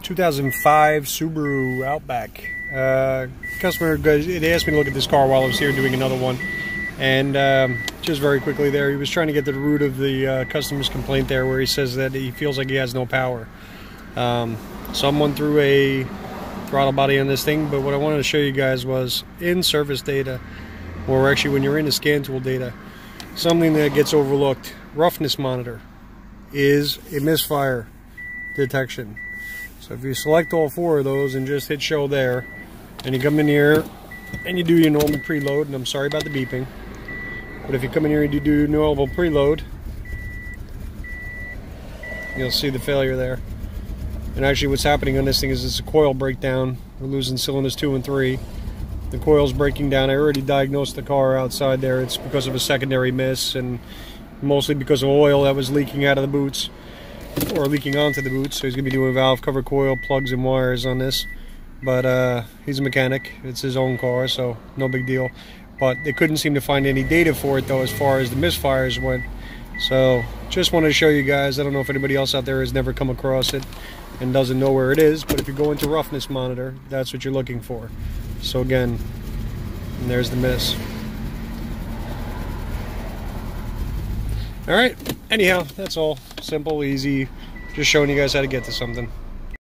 2005 Subaru Outback. Customer, they asked me to look at this car while I was here doing another one, and just very quickly there, he was trying to get to the root of the customer's complaint there, where he says that he feels like he has no power. Someone threw a throttle body on this thing, but what I wanted to show you guys was in service data, or actually when you're in the scan tool data, something that gets overlooked. Roughness monitor is a misfire detection. So if you select all four of those and just hit show there, and you come in here and you do your normal preload, and I'm sorry about the beeping, but if you come in here and you do your normal preload, you'll see the failure there. And actually what's happening on this thing is it's a coil breakdown. We're losing cylinders 2 and 3. The coil's breaking down. I already diagnosed the car outside there. It's because of a secondary miss, and mostly because of oil that was leaking out of the boots, or leaking onto the boots. So he's going to be doing valve cover, coil, plugs, and wires on this. But he's a mechanic. It's his own car, so no big deal. But they couldn't seem to find any data for it, though, as far as the misfires went. So just wanted to show you guys. I don't know if anybody else out there has never come across it and doesn't know where it is, but if you go into roughness monitor, that's what you're looking for. So again, and there's the miss. Alright, anyhow, that's all. Simple, easy. Just showing you guys how to get to something.